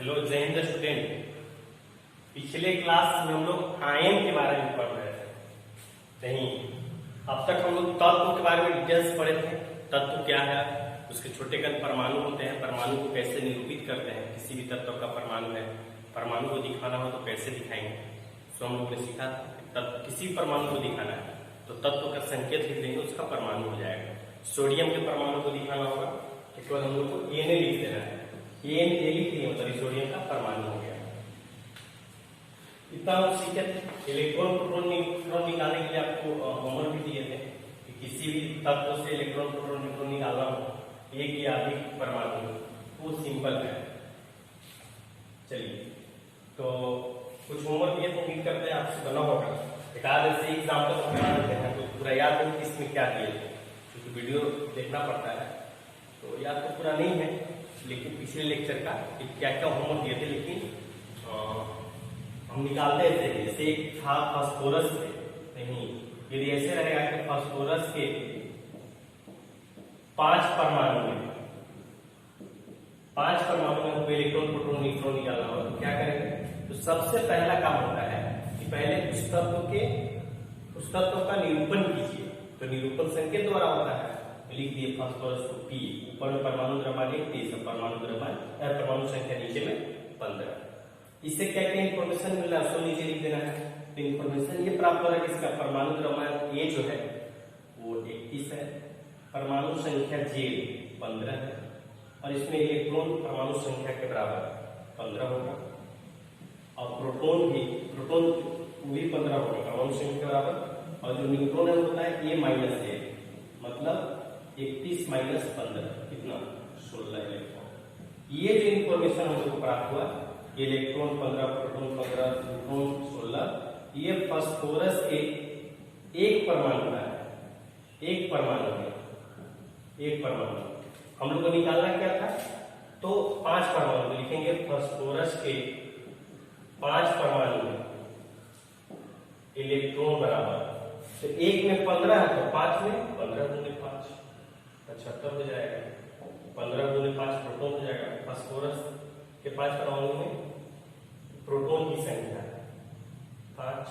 Hello जय Hind student. पिछले class में हम लोग आयन के बारे में पढ़ रहे थे। नहीं, अब तक हम लोग तत्व के बारे में डिटेल्स पढ़े थे। तत्व क्या है, उसके छोटे कण परमाणु होते हैं, परमाणु को कैसे निरूपित करते हैं। किसी भी तत्व का परमाणु है, परमाणु को दिखाना हो तो कैसे दिखाएंगे। तो हम लोग ने सीखा तत्व, किसी भी परमाणु को दिखाना है तो तत्व का संकेत लिख देंगे, उसका परमाणु हो जाएगा। सोडियम के परमाणु को दिखाना होगा तो केवल हम लोग को Na लिख देना है। एन ए लिख दिए मतलब सोडियम का परमाणु हो गया। इतना हम सीखे थे। इलेक्ट्रॉन प्रोटॉन न्यूट्रॉन निकालने के लिए आपको होमवर्क भी दिए थे कि किसी भी तत्व से इलेक्ट्रॉन प्रोटॉन न्यूट्रॉन निकालना हो एक या अधिक परमाणु, वो सिंपल है। चलिए, तो कुछ होमवर्क दिए तो उम्मीद करते हैं आपसे बना होगा। एक आध ऐसे एग्जाम्पल बना देते हैं तो पूरा याद हो कि इसमें क्या दिए थे, क्योंकि वीडियो देखना पड़ता है तो याद तो पूरा नहीं है, लेकिन पिछले लेक्चर का क्या क्या होमवर्क दिए थे। लेकिन हम निकालते थे, जैसे एक था फास्फोरस से। नहीं, यदि ऐसे रहेगा कि फास्फोरस के 5 परमाणु में हमको इलेक्ट्रॉन प्रोटॉन न्यूट्रॉन निकालना हो तो क्या करेंगे। तो सबसे पहला काम होता है कि पहले उस तत्व का निरूपण कीजिए। तो निरूपण संकेत द्वारा होता है, लिख दिए फास्फोरस को P, ऊपर में परमाणु द्रव्यमान 1, परमाणु द्रव्यमान परमाणु संख्या नीचे में 15। इससे क्या क्या इंफॉर्मेशन मिल रहा है उसको नीचे लिख देना है। तो इंफॉर्मेशन ये प्राप्त हो रहा है कि इसका परमाणु द्रव्यमान A जो है वो 21 है, परमाणु संख्या J 15 है और इसमें इलेक्ट्रॉन परमाणु संख्या के बराबर 15 होगा और प्रोटॉन भी 15 होगा परमाणु संख्या के बराबर। और जो न्यूट्रॉन है होता है A माइनस A, मतलब 31 माइनस 15 कितना 16 इलेक्ट्रॉन। ये जो इंफॉर्मेशन हमको प्राप्त हुआ, इलेक्ट्रॉन 15, प्रोटॉन 15, न्यूट्रॉन 16, ये फास्फोरस के एक परमाणु है। एक परमाणु हम लोग को निकालना क्या था, तो 5 परमाणु लिखेंगे। फास्फोरस के 5 परमाणु में इलेक्ट्रॉन बराबर, तो एक में 15 है तो 5 में 15 गुने 5 75 हो जाएगा। 15 गुने 5 प्रोटॉन हो जाएगा। फास्फोरस के 5 परमाणु में प्रोटॉन की संख्या 5,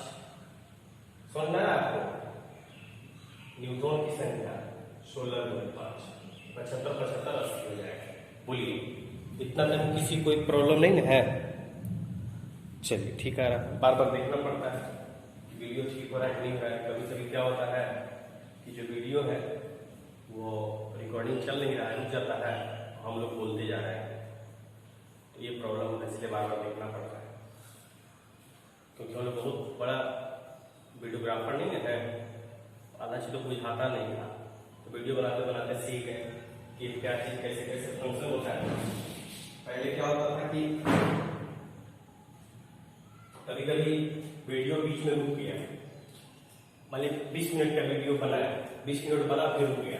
समझना है आपको। न्यूट्रॉन की संख्या 16 गुने 5 75 80 हो जाएगा। बोलिए, इतना तक किसी कोई प्रॉब्लम नहीं है। चलिए ठीक है, बार बार देखना पड़ता है वीडियो ठीक हो रहा है नहीं हो रहा है। कभी कभी क्या होता है कि जो वीडियो है वो रिकॉर्डिंग चल नहीं रहा है, रुक जाता है, हम लोग बोलते जा रहे हैं, तो ये प्रॉब्लम है, इसलिए बार बार देखना पड़ता है। क्योंकि हम लोग बहुत बड़ा वीडियोग्राफर नहीं है, आधा चीज़ तो बुझाता नहीं था, तो वीडियो बनाते बनाते सीख गए कि क्या चीज़ कैसे कैसे फंक्शन होता है। पहले क्या होता था कि कभी कभी वीडियो बीच में रुक गया, मतलब 20 मिनट का वीडियो बनाया, 20 मिनट बना फिर रुक गया,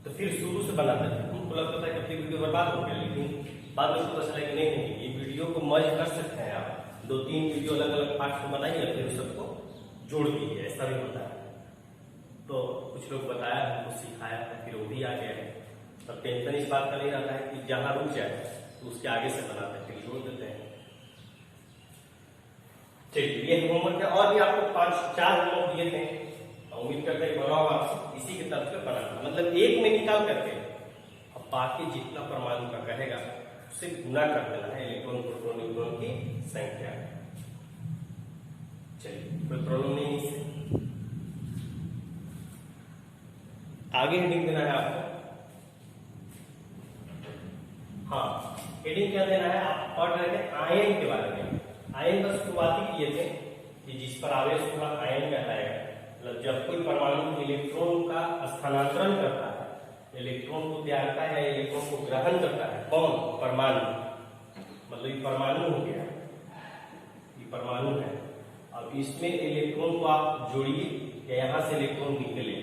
तो फिर शुरू से बनाते थे। हमको लगता था कि वीडियो बर्बाद हो गया, लेकिन बाद में पता चला कि नहीं, ये वीडियो को मर्ज कर सकते हैं आप। 2-3 वीडियो अलग अलग पार्ट में बनाइए फिर सबको जोड़ दीजिए, ऐसा भी होता है। तो कुछ लोग बताया, हमको सिखाया, फिर वो भी आ गया है। तब टेंशन इस बात का नहीं रहता है कि जहां रुक जाए तो उसके आगे से बनाते हैं, फिर जोड़ देते हैं। चलिए, ये होमवर्क है। और भी आपको 4 होमवर्क दिए थे, उम्मीद करते हैं बना होगा आपसे। इसी के तरफ से बनाना, मतलब एक में निकाल करके अब बाकी जितना परमाणु का कहेगा उससे गुना कर देना है इलेक्ट्रॉन प्रोटॉन न्यूट्रॉन की संख्या। चलिए, कोई प्रॉब्लम नहीं इससे। आगे हेडिंग देना है आपको। हाँ, हेडिंग क्या देना है, आप पढ़ रहे थे आयन के बारे में। आयन का शुरुआती किए थे कि जिस पर आवेश होगा आयन कहलाएगा। मतलब जब कोई परमाणु इलेक्ट्रॉन का स्थानांतरण करता है, इलेक्ट्रॉन को त्यागता है या इलेक्ट्रॉन को ग्रहण करता है, कौन, परमाणु। मतलब ये परमाणु हो गया, ये परमाणु है। अब इसमें इलेक्ट्रॉन को आप जोड़िए या यहां से इलेक्ट्रॉन निकले,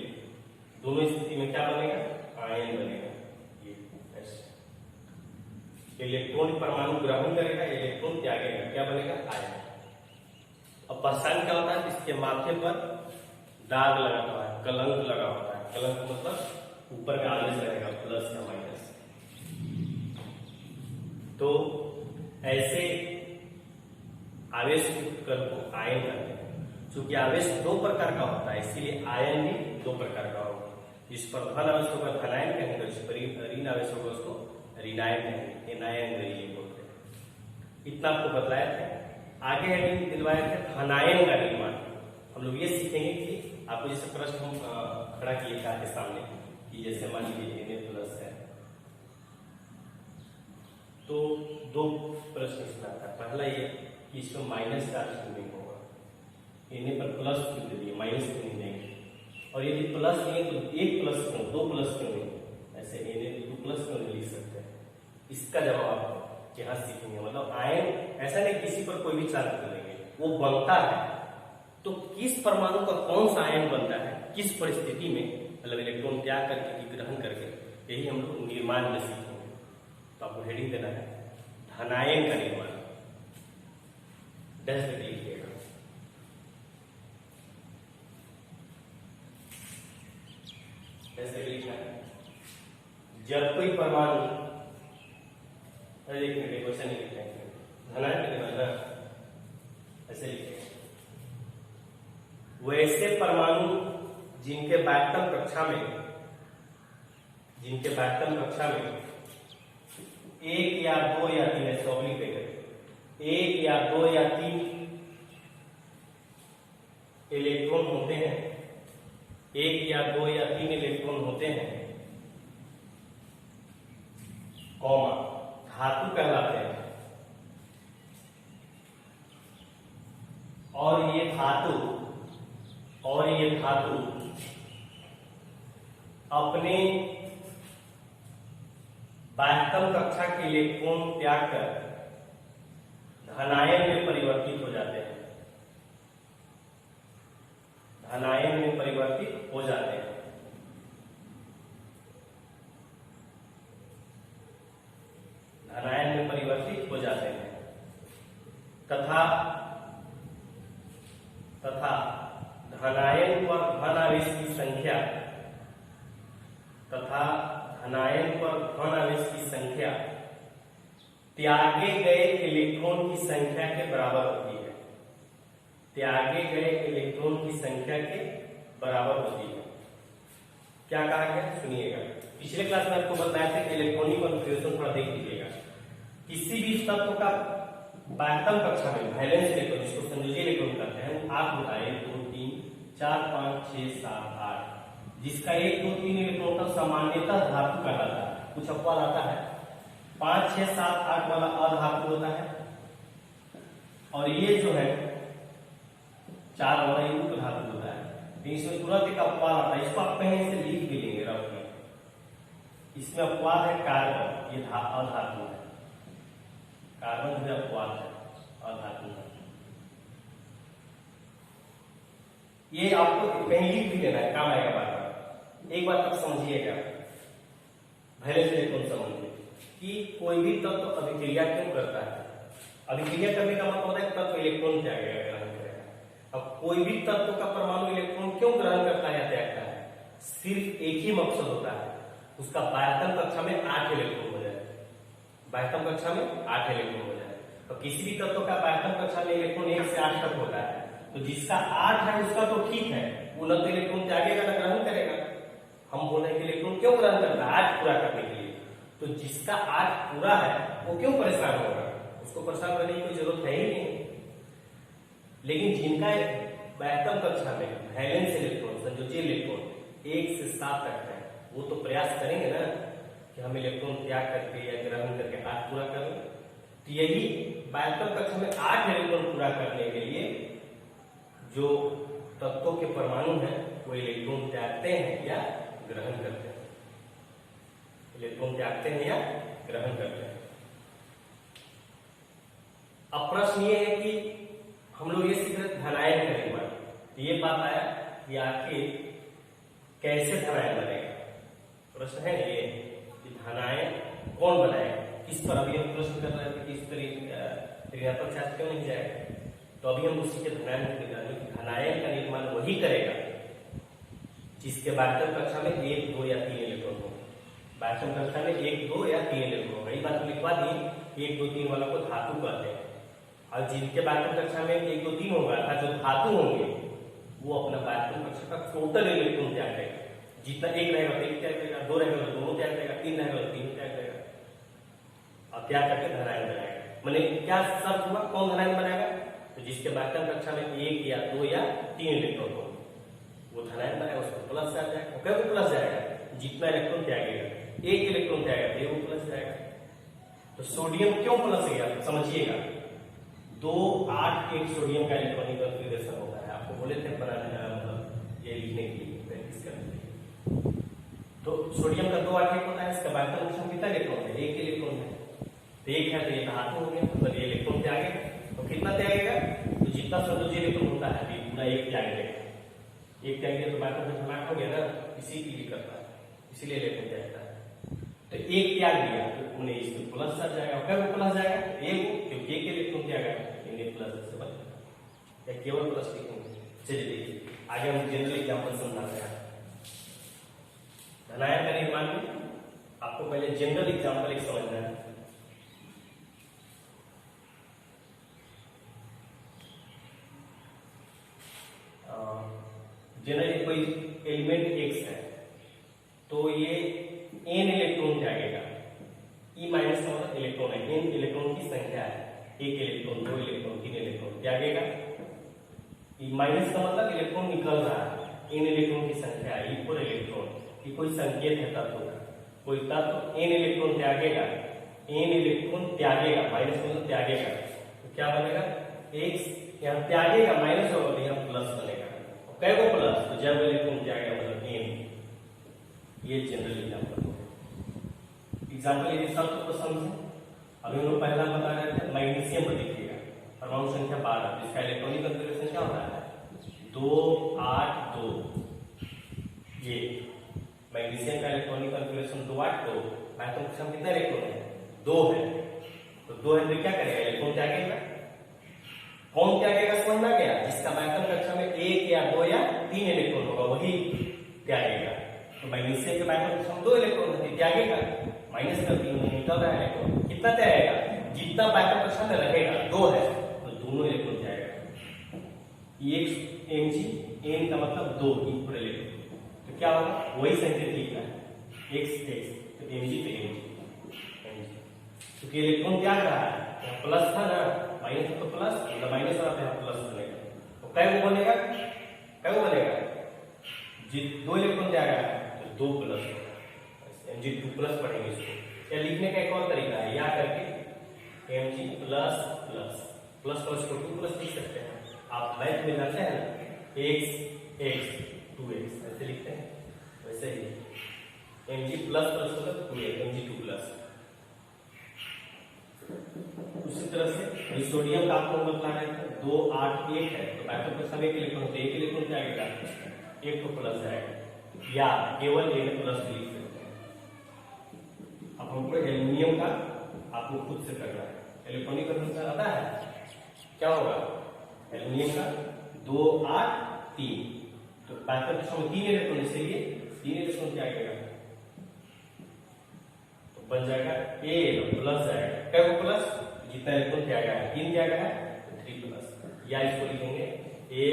दोनों स्थिति में क्या बनेगा, आयन बनेगा। ये इलेक्ट्रॉन परमाणु ग्रहण करेगा, इलेक्ट्रॉन त्यागेगा, क्या बनेगा, आयन। अब पहचान क्या होता है, इसके माथे पर दाग लगा हुआ है, कलंक लगा होता है। कलंक मतलब ऊपर में आदेश रहेगा प्लस या माइनस। तो ऐसे आवेश उपकरण को आयन कहते हैं। क्योंकि आवेश दो प्रकार का होता है, इसीलिए आयन भी दो प्रकार का होगा। इस पर धन आवेश होगा धनायन कहेंगे, इस पर ऋण आवेश होगा उसको ऋणायन कहेंगे, एनायन ऋण बोलते हैं। इतना आपको बतलाया था। आगे हेडिंग दिलवाए थे धनायन का निर्माण। हम लोग ये सीखेंगे कि आपको जैसे प्रश्न हम खड़ा किए थे आपके सामने कि जैसे मान लीजिए Na+ है, तो दो प्रश्न इसमें आता है। पहला ये कि इसमें माइनस चार्ज क्यों नहीं होगा, Na पर प्लस क्यों दे दिए, माइनस क्यों नहीं देंगे, और यदि प्लस नहीं तो एक प्लस क्यों, दो प्लस क्यों नहीं, ऐसे Na+2+ क्यों नहीं लिख सकते हैं। इसका जवाब आपको यहाँ सीखेंगे। मतलब आयन ऐसा नहीं किसी पर कोई भी चार्ज करेंगे, वो बनता है तो किस परमाणु का कौन सा आयन बनता है, किस परिस्थिति में, मतलब इलेक्ट्रॉन त्याग करके ग्रहण करके, यही हम लोग निर्माण में सीखेंगे। तो आपको हेडिंग देना है धनायन का निर्माण, डैश में लिखिएगा। कैसे लिखना है, जब कोई परमाणु, एक मिनट वैसे नहीं लिखते हैं, धनायन का निर्माण ऐसे लिखते हैं, वैसे परमाणु जिनके बैटम कक्षा में एक या दो या तीन, एक या दो या तीन इलेक्ट्रॉन होते हैं, एक या दो या तीन इलेक्ट्रॉन होते हैं, कॉमा धातु कहलाते हैं, और ये धातु अपने बैटम कक्षा के इलेक्ट्रॉन त्याग कर धनायन में परिवर्तित हो जाते हैं, धनायन में परिवर्तित हो जाते हैं। धनायन में परिवर्तित हो जाते हैं तथा धनायन पर धन आवेश की संख्या त्यागे गए इलेक्ट्रॉन की संख्या के बराबर होती है, त्यागे गए इलेक्ट्रॉन की संख्या के बराबर होती है। क्या कहा गया सुनिएगा। पिछले क्लास में आपको बताया था कि इलेक्ट्रॉनिक कॉन्फ़िगरेशन थोड़ा देख लीजिएगा। किसी भी तत्व का बैटम कक्षा में वैलेंस इलेक्ट्रॉन, जिसको संयोजी इलेक्ट्रॉन कहते हैं, आप बताए 2 3 4 5 6 7 8, जिसका 1 2 3 इलेक्ट्रॉन का सामान्यतः धातु कहलाता है। कुछ अपवाद आता है, 5 6 7 8 वाला अधातु होता है, और ये जो है 4 वाला ये धातु होता है। इसमें तुरंत एक अपवाद आता है, इसको आप कहीं से लिख भी लेंगे रफ में। इसमें अपवाद है कार्बन, ये अधातु है, कार्बन जो अपवाद है, अधातु है। ये आपको कहीं लिख भी लेना है, काम आएगा बार बार। एक बात आप समझिएगा, वैलेंस इलेक्ट्रॉन समझिए कि कोई भी तत्व अभिक्रिया क्यों करता है। अभिक्रिया करने का मतलब होता है तत्व इलेक्ट्रॉन त्यागेगा, ग्रहण करेगा। अब कोई भी तत्व का परमाणु इलेक्ट्रॉन क्यों ग्रहण करता है या त्यागता है, सिर्फ एक ही मकसद होता है, उसका बाह्यतम कक्षा में 8 इलेक्ट्रॉन हो जाए, बाह्यतम कक्षा में 8 इलेक्ट्रॉन हो जाए। तो किसी भी तत्व का बाह्यतम कक्षा में इलेक्ट्रॉन 1 से 8 तक होता है, तो जिसका 8 है उसका तो ठीक है, वो न तो इलेक्ट्रॉन त्यागेगा न ग्रहण करेगा। हम बोल रहे हैं कि इलेक्ट्रॉन क्यों ग्रहण करता है, 8 पूरा करने के लिए। तो जिसका 8 पूरा है वो क्यों परेशान होगा, उसको परेशान करने की कोई जरूरत है ही नहीं। लेकिन जिनका बाह्यतम कक्षा में वैलेंस इलेक्ट्रॉन, संयोजी इलेक्ट्रॉन 1 से 7 तक है, वो तो प्रयास करेंगे ना कि हम इलेक्ट्रॉन त्याग करके या ग्रहण करके 8 पूरा करें। तो यही बाह्यतम कक्षा में 8 इलेक्ट्रॉन पूरा करने के लिए जो तत्वों के परमाणु हैं वो इलेक्ट्रॉन त्यागते हैं या ग्रहण करते हैं, इलेक्ट्रॉन त्यागते हैं या ग्रहण करते हैं। अब प्रश्न ये है कि हम लोग ये सीख रहे धनायन का निर्माण। ये बात आया कि आखिर कैसे धनायन बनेगा, प्रश्न है ये कि धनायन कौन बनाएगा, किस पर। अभी हम प्रश्न कर रहे थे कि इस पर ऋणात्मक चार्ज क्यों नहीं जाएगा, तो अभी हम उसी के धनायन का निर्माण वही करेगा जिसके बाह्यतम कक्षा में 1 2 या 3 इलेक्ट्रॉन हो। बाह्यतम कक्षा में 1 2 या 3 इलेक्ट्रॉन होगा। ये बात लिखवा दी 1 2 3 वाला को धातु कहते हैं, और जिनके बायतम कक्षा में 1 2 3 होगा था जो धातु होंगे वो अपना बायतम कक्षा का टोटल इलेक्ट्रॉन त्याग देगा। जितना 1 रहेगा तो 1 त्याग देगा, 2 रहेगा तो 2 त्याग देगा, 3 रहेगा तो 3 त्याग देगा, और त्याग करके धनायन बनाएगा। मैंने क्या शब्द हुआ, कौन धनायन बनाएगा? तो जिसके बायतम कक्षा में 1 या 2 या 3 इलेक्ट्रॉन हो वो धनायन बनाएगा, उसको प्लस आ जाएगा। क्या वो प्लस जाएगा? जितना इलेक्ट्रॉन त्यागेगा, 1 इलेक्ट्रॉन त्यागेगा तो वो प्लस जाएगा। तो सोडियम क्यों प्लस गया समझिएगा, 2 8 1 सोडियम का इलेक्ट्रॉनिक कॉन्फ़िगरेशन होता है। आपको बोले थे बनाने मतलब ये लिखने के लिए, प्रैक्टिस करने के लिए। तो सोडियम का 2 8 1 होता है, इसका बायतम कक्षा में कितना इलेक्ट्रॉन है? 1 इलेक्ट्रॉन है, तो 1 है तो ये धातु हो गया, मतलब ये इलेक्ट्रॉन त्यागेगा। तो कितना त्यागेगा? तो जितना संयोजी इलेक्ट्रॉन होता है पूरा 1 त्यागेगा। 1 त्यागेगा तो बायतम कक्षा में हो गया ना, इसी के लिए करता है, इसीलिए इलेक्ट्रॉन त्यागता है। तो 1 त्याग दिया तो उन्हें इसमें प्लस आ जाएगा। कब प्लस जाएगा? क्योंकि 1 इलेक्ट्रॉन त्यागा, इन्हें प्लस से बनेगा या केवल प्लस लिखेंगे। चलिए देखिए आगे हम जनरल एग्जांपल समझाते हैं। धनायन का निर्माण में आपको पहले जनरल एग्जांपल एक समझना है। जनरल कोई एलिमेंट X है तो ये n इलेक्ट्रॉन त्यागेगा। E माइनस का मतलब इलेक्ट्रॉन है, n इलेक्ट्रॉन की संख्या है, 1 इलेक्ट्रॉन 2 इलेक्ट्रॉन 3 इलेक्ट्रॉन त्यागेगा। E माइनस का मतलब इलेक्ट्रॉन निकल रहा है, n इलेक्ट्रॉन की संख्या है, E 4 इलेक्ट्रॉन, ये कोई संकेत है तत्व का। कोई तत्व n इलेक्ट्रॉन त्यागेगा, n इलेक्ट्रॉन त्यागेगा, माइनस का मतलब त्यागेगा, तो क्या बनेगा? X यहाँ त्यागेगा माइनस होगा तो यहाँ प्लस बनेगा। कै को प्लस? तो जब इलेक्ट्रॉन त्यागेगा मतलब n। ये जनरल एग्जांपल है। एग्जांपल यदि शब्द को समझे, अभी हम लोग पहला बता रहे थे मैग्नीशियम पर देखिएगा, परमाणु संख्या 12, जिसका इलेक्ट्रॉनिक कॉन्फ़िगरेशन क्या होता है? 2 8 2। ये मैग्नीशियम का इलेक्ट्रॉनिक कॉन्फ़िगरेशन 2 8 2। बायतम कक्षा में कितना इलेक्ट्रॉन है? 2 है, तो 2 है तो क्या करेगा? इलेक्ट्रॉन त्यागेगा। कौन त्यागेगा समझ में आ गया? जिसका बायतम कक्षा में 1 या 2 या 3 इलेक्ट्रॉन होगा वही त्यागेगा। तो मैग्नीशियम के बायतम कक्षा में 2 इलेक्ट्रॉन है, त्यागेगा, माइनस कर 3 निकल रहा है इलेक्ट्रॉन, कितना त्यागेगा? जितना बायतम कक्षा में रहेगा 2 है तो दोनों इलेक्ट्रॉन त्यागेगा। एक mg, n का मतलब 2 इक्वल इलेक्ट्रॉन, तो क्या होगा? वही संकेत लिखना है x x, तो mg पे mg, क्योंकि इलेक्ट्रॉन त्याग रहा है, यहाँ प्लस था ना, माइनस तो प्लस, मतलब माइनस और यहाँ प्लस बनेगा, तो कै वो बनेगा? कै वो बनेगा? जी 2 इलेक्ट्रॉन त्याग रहा है तो 2 प्लस mg2 प्लस पढ़ेंगे इसको। या लिखने का एक और तरीका है, या करके mg plus plus plus plus को 2 प्लस लिख सकते हैं। आप मैथ में जानते हैं ना, x x 2x ऐसे लिखते हैं, वैसे ही mg प्लस प्लस मतलब 2x mg2 प्लस। उसी तरह से सोडियम का आपको बता रहे थे 2 8 1 है, तो बायतम कक्षा में 1 इलेक्ट्रॉन, तो 1 इलेक्ट्रॉन जाएगा, 1 को प्लस जाएगा, या केवल n प्लस लिख सकते हैं। अब हमको एल्युमिनियम का आपको खुद से करना है। इलेक्ट्रॉनिक कॉन्फ़िगरेशन आता है, क्या होगा? एल्युमिनियम का 2 8 3, तो बायतम कक्षा में 3 इलेक्ट्रॉन, इसलिए 3 इलेक्ट्रॉन क्या आएगा? तो बन जाएगा a प्लस जाएगा, क्या वो प्लस? जितना इलेक्ट्रॉन त्यागा है 3 त्यागा है तो 3 प्लस, या इसको लिखेंगे a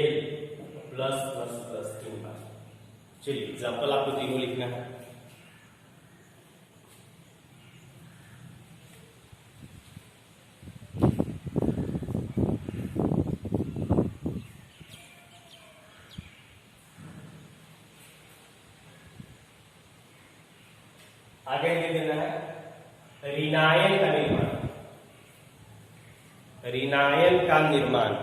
प्लस प्लस प्लस 3 बार। चलिए एग्जांपल आपको तीनों लिखना है। आगे लिख देना है ऋणायन का निर्माण। ऋणायन का निर्माण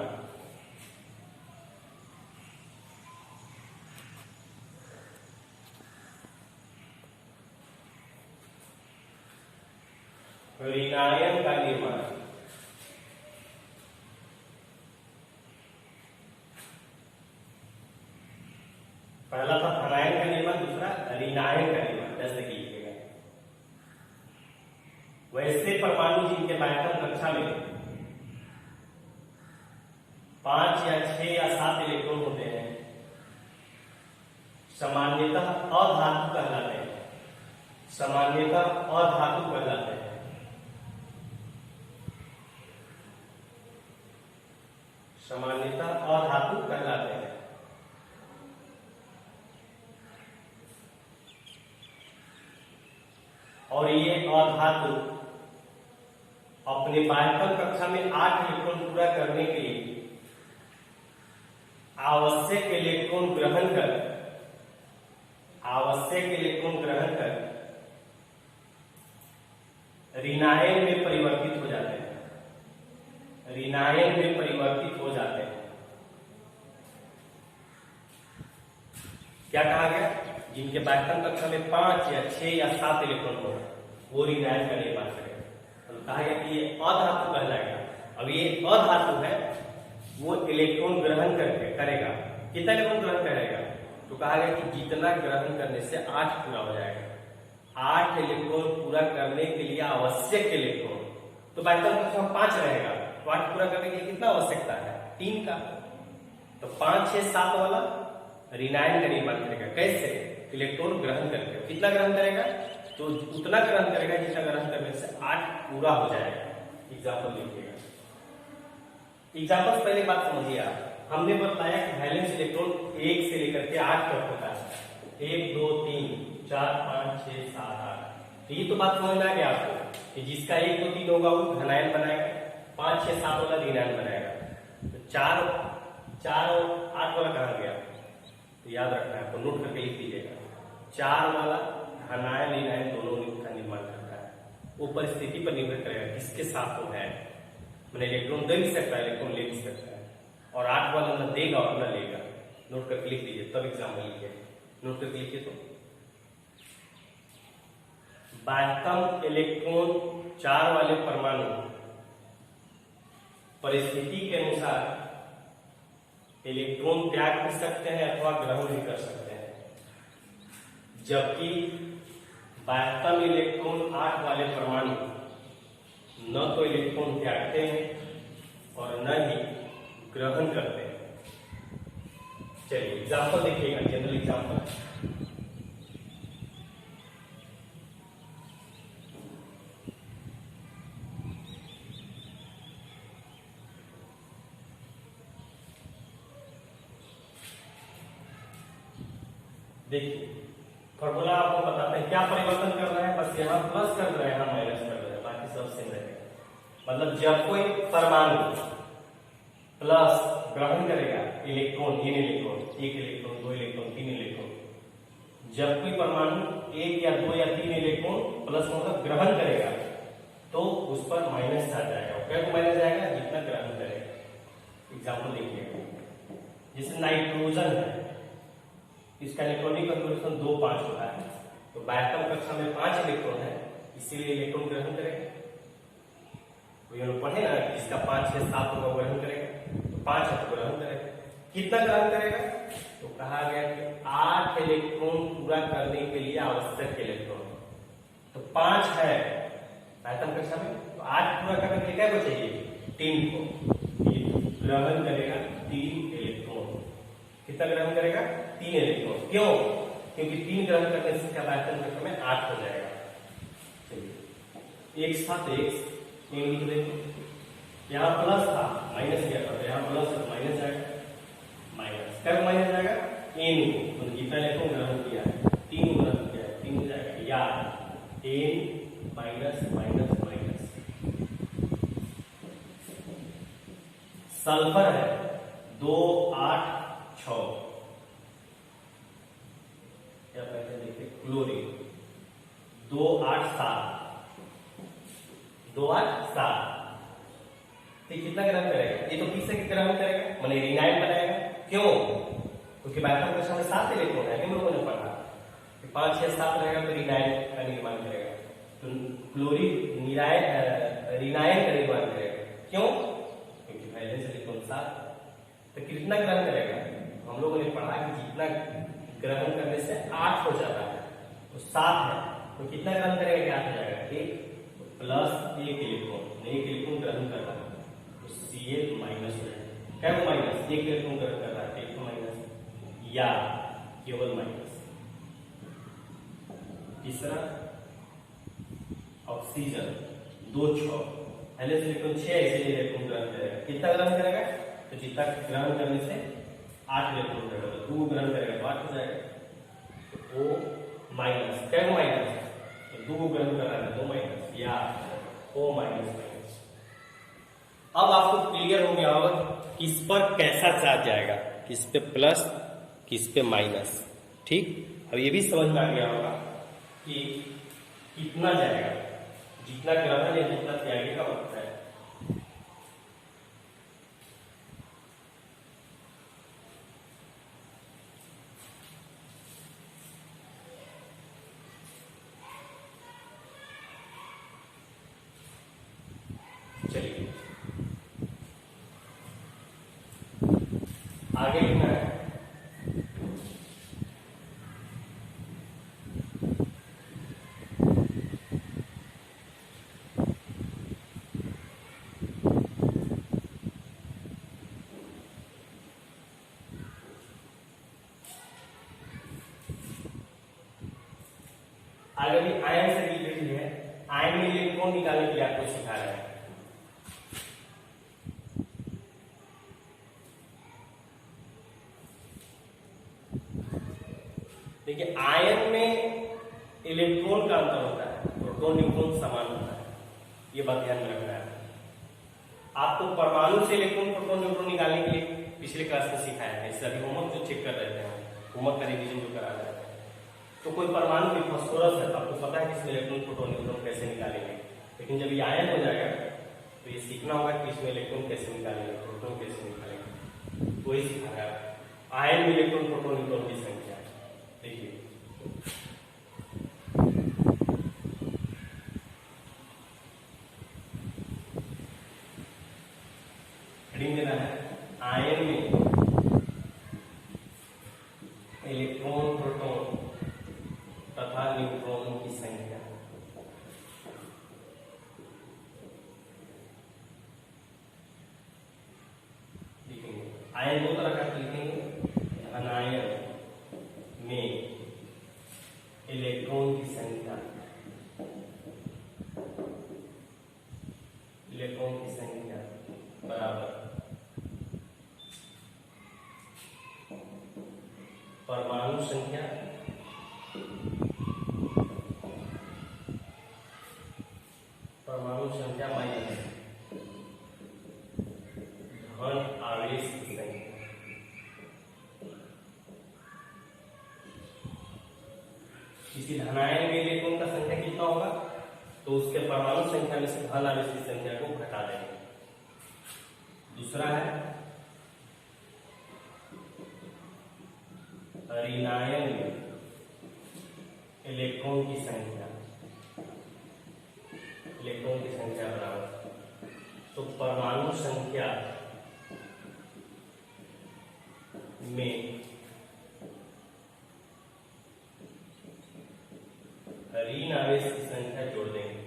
ऋणायन का निर्माण पहला था धनायन का निर्माण, दूसरा ऋणायन का निर्माण। जैसे कि वैसे परमाणु जिनके बायतम कक्षा में 5 या 6 या 7 इलेक्ट्रॉन होते हैं सामान्यतः अधातु कहलाते हैं, सामान्यतः अधातु कहलाते हैं। सामान्यतः अधातु कहलाते हैं। और ये अधातु अपने बाह्यतम कक्षा में 8 इलेक्ट्रॉन पूरा करने के लिए आवश्यक इलेक्ट्रॉन ग्रहण कर ऋणायन में परिवर्तित हो जाते हैं। क्या कहा गया? जिनके बाह्यतम कक्षा में 5 या 6 या 7 इलेक्ट्रॉन हो वो ऋणायन का निर्माण करेगा। तो कहा गया कि ये अधातु कहलाएगा। अब ये अधातु है, वो इलेक्ट्रॉन ग्रहण करेगा। कितना इलेक्ट्रॉन ग्रहण करेगा? तो कहा गया कि जितना ग्रहण करने से 8 पूरा हो जाएगा। 8 इलेक्ट्रॉन पूरा करने के लिए आवश्यक इलेक्ट्रॉन, तो बाह्यतम कक्षा में 5 रहेगा, तो 8 पूरा करने के लिए कितना आवश्यकता है? 3 का। तो 5, 6, 7 वाला ऋणायन का निर्माण करेगा। कैसे? इलेक्ट्रॉन ग्रहण करके। कितना ग्रहण करेगा? तो उतना ग्रहण करेगा जितना ग्रहण करने से 8 पूरा हो जाएगा। एग्जाम्पल देखिएगा। एग्जाम्पल पहले बात समझिए आप। हमने बताया कि वैलेंस इलेक्ट्रॉन 1 से लेकर के 8 तक होता है। 1, 2, 3, 4, 5, 6, 7, 8। तो ये तो बात समझ में आ गया आपको कि जिसका 1, 2, 3 होगा वो धनायन बनाएगा, 5, 6, 7 वाला ऋणायन बनाएगा। तो 4 और 8 वाला कहाँ गया? तो याद रखना है, आपको नोट करके लिख दीजिएगा। 4 वाला धनायन ऋणायन दोनों का निर्माण करता है। वो परिस्थिति पर निर्भर करेगा किसके साथ वो है। मैंने इलेक्ट्रॉन दे भी सकता है, इलेक्ट्रॉन ले भी सकता है। और 8 वाला न देगा और न लेगा। नोट करके लिख दीजिए, तब एग्जाम्पल लिखिए। नोट करके लिखिए। तो बाह्यतम इलेक्ट्रॉन 4 वाले परमाणु परिस्थिति के अनुसार इलेक्ट्रॉन त्याग कर सकते हैं अथवा ग्रहण भी कर सकते हैं, जबकि बाह्यतम इलेक्ट्रॉन 8 वाले परमाणु न तो इलेक्ट्रॉन त्यागते हैं और न ही ग्रहण करते हैं। चलिए एग्जाम्पल देखिएगा, जनरल एग्जाम्पल। देखिए फॉर्मूला आपको बताते हैं क्या परिवर्तन कर रहे हैं। बस यहाँ प्लस कर रहे हैं, यहाँ माइनस कर रहे हैं, बाकी सब सेम रहेगा। मतलब जब कोई परमाणु प्लस ग्रहण करेगा इलेक्ट्रॉन, 1 इलेक्ट्रॉन, 2 इलेक्ट्रॉन, 3 इलेक्ट्रॉन, जब कोई परमाणु 1 या 2 या 3 इलेक्ट्रॉन प्लस मतलब ग्रहण करेगा तो उस पर माइनस आ जाएगा। क्या तो माइनस जाएगा? जितना ग्रहण करेगा। एग्जाम्पल देखिएगा, जैसे नाइट्रोजन है, इसका इलेक्ट्रॉनिक कन्फॉर्मेशन 2, 5 होता है। तो बाह्यतम कक्षा में 5 इलेक्ट्रॉन है, इसीलिए इलेक्ट्रॉन ग्रहण करेगा। तो ये लोग पढ़े ना, इसका 5, 6, 7 होगा ग्रहण करेगा। तो 5 है तो ग्रहण करेगा। कितना ग्रहण करेगा? तो कहा गया कि 8 इलेक्ट्रॉन पूरा करने के लिए आवश्यक इलेक्ट्रॉन। तो 5 है बाह्यतम कक्षा में, तो 8 पूरा करने के लिए क्या बचेगी? 3 को। ग्रहण करेगा 3 इलेक्ट्रॉन। कितना ग्रहण करेगा? 3 इलेक्ट्रॉन। क्यों? क्योंकि 3 ग्रहण करने से क्या बाह्यतम कक्षा में 8 हो जाएगा। चलिए एक साथ एक लिख देंगे। यहाँ प्लस था, माइनस किया था, यहाँ प्लस है, माइनस आएगा। माइनस क्या माइनस आएगा? एन को, तो जितना इलेक्ट्रॉन ग्रहण किया है 3 ग्रहण किया है, 3 हो जाएगा। या N minus minus minus. Sulphur है 2, 8, 6। क्या कहते हैं? देखिए क्लोरीन 2, 8, 7। 2, 8, 7। तो कितना ग्रहण करेगा? ये तो किससे ग्रहण करेगा? माने ऋणायन बनाएगा। क्यों? क्योंकि बाह्यतम कक्षा में 7 इलेक्ट्रॉन है, हम लोगों ने पढ़ा कि 5, 6, 7 रहेगा तो ऋणायन का निर्माण करेगा। तो क्लोरीन ऋणायन का निर्माण करेगा। क्यों? क्योंकि वैलेंस इलेक्ट्रॉन 7। तो कितना ग्रहण करेगा? हम लोगों ने पढ़ा कि जितना ग्रहण करने से 8 हो जाता है, तो 7 है, तो कितना ग्रहण करेगा? 8 हो जाएगा। 1 प्लस 1 इलेक्ट्रॉन, 1 इलेक्ट्रॉन ग्रहण कर रहा है, तो Cl माइनस हो जाएगा। क्या वो माइनस? 1 इलेक्ट्रॉन ग्रहण कर रहा है, 1 माइनस या केवल माइनस। तीसरा ऑक्सीजन 2, 6। पहले से इलेक्ट्रॉन 6 इसलिए इलेक्ट्रॉन ग्रहण करेगा। कितना ग्रहण करेगा? तो जितना ग्रहण करने से 8 इलेक्ट्रॉन रहेगा, तो 2 ग्रहण करेगा तो 8 हो जाएगा। तो O माइनस, क्या माइनस, तो 2 ग्रहण कर रहा है 2 माइनस, या O माइनस माइनस। अब आपको क्लियर हो गया होगा किस पर कैसा चार्ज जाएगा, किस पे प्लस किस पे माइनस। ठीक, अब ये भी समझ में आ गया होगा कि कितना जाएगा, जितना ग्रहण या जितना त्यागी का मतलब है। चलिए आगे लिखना है। आगे भी आयन से रिलेटेड है, आयन में इलेक्ट्रॉन निकालने के लिए आपको सिखा रहे हैं। देखिए आयन में इलेक्ट्रॉन का अंतर होता है, प्रोटॉन न्यूट्रॉन समान होता है, ये बात ध्यान में रखना है। आपको परमाणु से इलेक्ट्रॉन प्रोटॉन न्यूट्रॉन निकालने के लिए पिछले क्लास में सिखाया है, इससे अभी होमवर्क जो चेक कर रहे थे, होमवर्क का रिवीजन जो करा रहे थे। तो कोई परमाणु में फास्फोरस है तो आपको पता है कि इसमें इलेक्ट्रॉन प्रोटॉन न्यूट्रॉन कैसे निकालेंगे, लेकिन जब ये आयन हो जाएगा तो ये सीखना होगा कि इसमें इलेक्ट्रॉन कैसे निकालेंगे, प्रोटॉन कैसे निकालेंगे, वही सिखाया है। आयन में इलेक्ट्रॉन प्रोटॉन न्यूट्रॉन की संख्या देखिए, हेडिंग देना है आयन में इलेक्ट्रॉन प्रोटॉन तथा न्यूट्रॉन की संख्या। लिखेंगे आयन दो तरह का लिखेंगे, अनायन में इलेक्ट्रॉन की संख्या, इलेक्ट्रॉन की संख्या बराबर परमाणु संख्या माइनस धन आवेश की संख्या। किसी धनायन में इलेक्ट्रॉन का संख्या कितना होगा तो उसके परमाणु संख्या में से धन आवेश की संख्या को घटा देंगे। दूसरा है ऋणायन में इलेक्ट्रॉन की संख्या, इलेक्ट्रॉन की संख्या बराबर तो परमाणु संख्या में ऋण आवेश की संख्या जोड़ देंगे।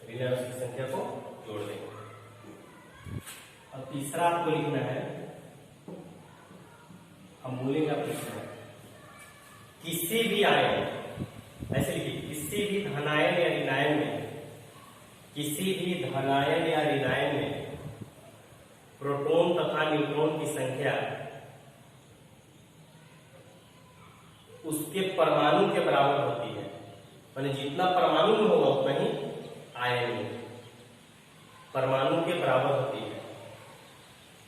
ऋण आवेश की संख्या को जोड़ देंगे। अब तीसरा आपको लिखना है, हम बोलेंगे आप लिखना है किसी भी आयन, ऐसे लिखिए किसी भी धनायन या ऋणायन में, किसी भी धनायन या ऋणायन में प्रोटॉन तथा न्यूट्रॉन की संख्या उसके परमाणु के बराबर होती है, माने जितना परमाणु में होगा उतना ही आयन में परमाणु के बराबर होती है।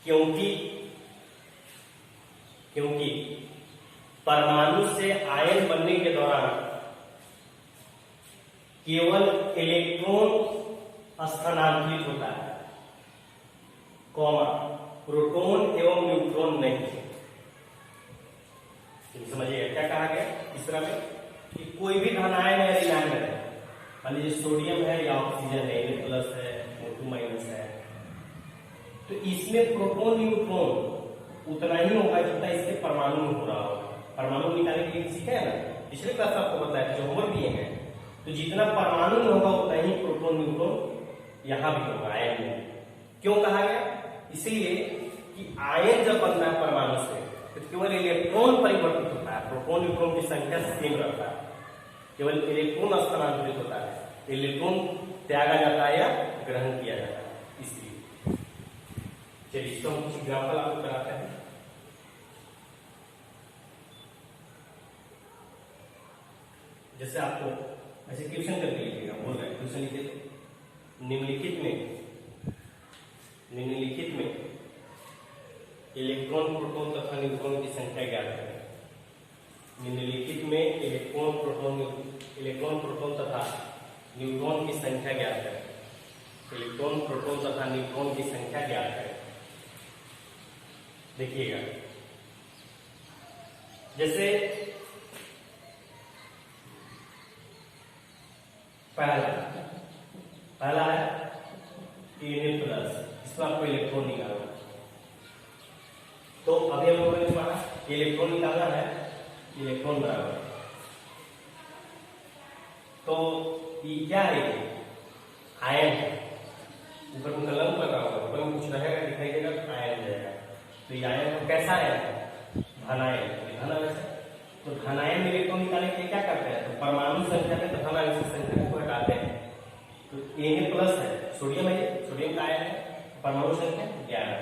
क्योंकि परमाणु से आयन बनने के दौरान केवल इलेक्ट्रॉन स्थानांतरित होता है, कॉमा प्रोटॉन एवं न्यूट्रॉन नहीं। समझिए क्या कहा गया तीसरा में कि कोई भी धनायन या ऋणायन है, मान लीजिए सोडियम है या ऑक्सीजन है, Na प्लस है O2 माइनस है, तो इसमें प्रोटॉन न्यूट्रॉन उतना ही होगा जितना इसके परमाणु में हो रहा होगा। परमाणु निकालने के लिए सीखा है ना, पिछले क्लास आपको बताया जो होमवर्क दिए हैं, तो जितना परमाणु में होगा उतना ही प्रोटॉन न्यूट्रॉन यहाँ भी होगा आयन में। क्यों कहा गया? इसीलिए कि आयन जब बनता है परमाणु से तो केवल इलेक्ट्रॉन परिवर्तित होता है, प्रोटॉन न्यूट्रॉन की संख्या सेम रहता है, केवल इलेक्ट्रॉन स्थानांतरित होता है। इलेक्ट्रॉन त्यागा जाता है या ग्रहण किया जाता है, इसलिए। चलिए इसको हम कुछ एग्जाम्पल आपको कराते हैं। जैसे आपको ऐसे ट्यूशन करके लिखिएगा, बोल रहे हैं ट्यूशन लिखे तो निम्नलिखित में इलेक्ट्रॉन प्रोटॉन तथा न्यूट्रॉन की संख्या ज्ञात करें। निम्नलिखित में इलेक्ट्रॉन प्रोटॉन तथा न्यूट्रॉन की संख्या ज्ञात करें। इलेक्ट्रॉन प्रोटॉन तथा न्यूट्रॉन की संख्या ज्ञात करें। देखिएगा, जैसे पहला है Na+, इसमें आपको इलेक्ट्रॉन निकालना है। तो अभी हम लोगों ने पढ़ा इलेक्ट्रॉन निकालना है, इलेक्ट्रॉन बराबर, तो ये क्या है, आयन है। ऊपर में कलम लगा हुआ, ऊपर में कुछ रहेगा दिखाई देगा तो आयन जाएगा। तो ये आयन कैसा है, धनायन, धन वैसे। तो धनायन में इलेक्ट्रॉन निकालने के लिए क्या करते हैं, तो परमाणु संख्या में धन आयन की संख्या को हटाते हैं। तो Na+ है, सोडियम है, सोडियम का आयन है, परमाणु संख्या 11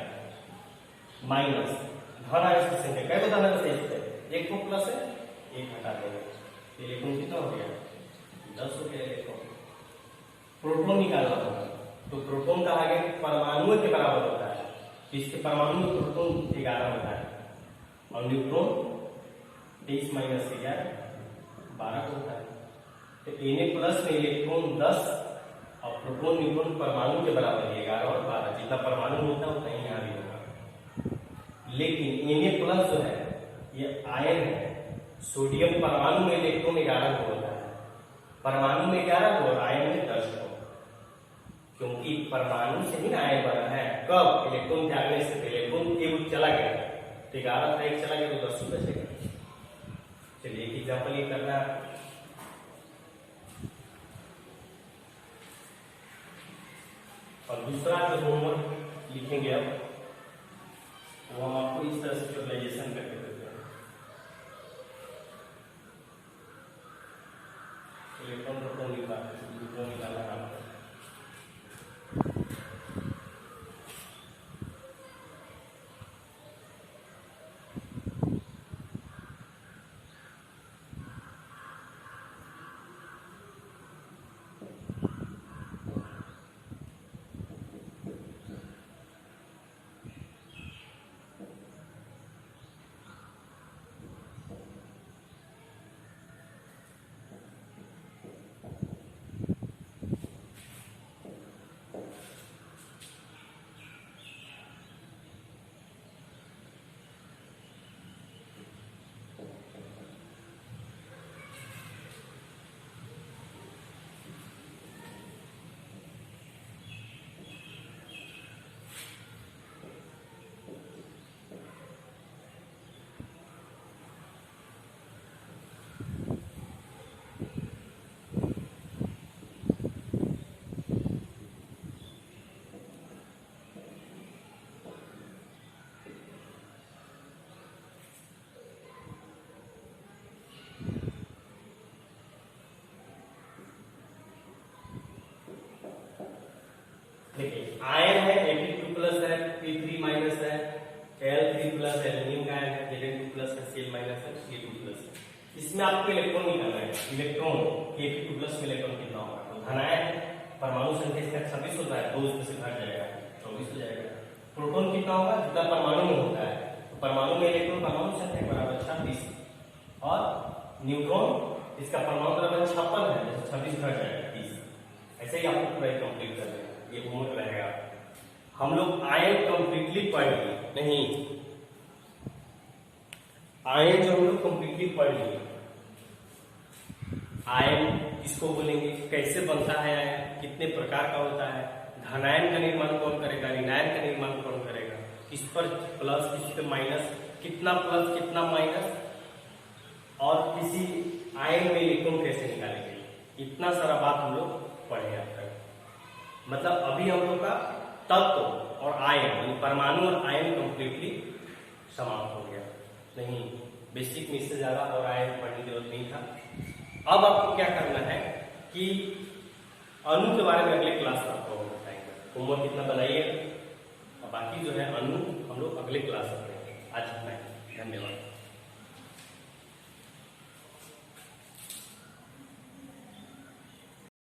माइनस धन आयन की संख्या, कैसे धन आयन से एक को प्लस है, एक हटा देंगे, इलेक्ट्रॉन कितना हो गया, 10 हो गया इलेक्ट्रॉन। प्रोटॉन निकालना होगा, तो प्रोटॉन का आगे परमाणु के बराबर होता है, इसके परमाणु में प्रोटॉन 11 होता है, और न्यूट्रॉन 23 माइनस 11 12 होता है। तो Na+ में इलेक्ट्रॉन 10 और प्रोटॉन न्यूट्रॉन परमाणु के बराबर 11 और 12, जितना परमाणु होता है उतना ही यहाँ भी होगा। लेकिन Na+ जो है ये आयन है, सोडियम परमाणु में इलेक्ट्रॉन 11 को होता है, परमाणु में 11 को और आयन में 10 को, क्योंकि परमाणु से ही आयन बना है। कब, इलेक्ट्रॉन त्यागने से, इलेक्ट्रॉन एक चला गया, तो 11 था, एक चला गया तो 10 ही बचेगा। चलिए एक एग्जाम्पल ये करना है। और दूसरा जो होमवर्क लिखेंगे अब, वो हम आपको इस तरह से विजुअलाइजेशन करके देते हैं। इलेक्ट्रॉन प्रोटॉन निकालना है आपको। देखिए आयन है, Fe2+ है, P3- है, Al3+ एल्युमिनियम का आयन है, Zn2+ है, Cl- है, Ca2+ है। इसमें आपको इलेक्ट्रॉन निकालना है। इलेक्ट्रॉन Fe2+ में इलेक्ट्रॉन कितना होगा, तो धनायन परमाणु संख्या इसका 26 होता है, 2 उसमें से घट जाएगा 24 हो जाएगा। प्रोटॉन कितना होगा, जितना परमाणु में होता है, तो परमाणु में इलेक्ट्रॉन परमाणु संख्या के बराबर 26, और न्यूट्रॉन इसका परमाणु बराबर 56 है, तो 26 घट जाएगा 30। ऐसे ही आपको पूरा कंप्लीट कर देगा, ये होमवर्क रहेगा। हम लोग आयन कंप्लीटली पढ़ लिए नहीं, आयन जो हम लोग कंप्लीटली पढ़ लिए। आयन किसको बोलेंगे, कैसे बनता है आयन, कितने प्रकार का होता है, धनायन का निर्माण कौन करेगा, ऋणायन का निर्माण कौन करेगा, किस पर प्लस किस पर माइनस, कितना प्लस कितना माइनस, और किसी आयन में इलेक्ट्रॉन कैसे निकालेंगे, इतना सारा बात हम लोग पढ़े अब तक। मतलब अभी हम लोग का तत्व और आयन, परमाणु और आयन कंप्लीटली समाप्त हो गया। नहीं, बेसिक में इससे ज्यादा और आयन पढ़ने की जरूरत नहीं था। अब आपको क्या करना है कि अणु के बारे में अगले क्लास में आपको बताएंगे। होमवर्क इतना बनाइएगा और बाकी जो है अणु हम लोग अगले क्लास में पढ़ेंगे। आज इतना ही, धन्यवाद।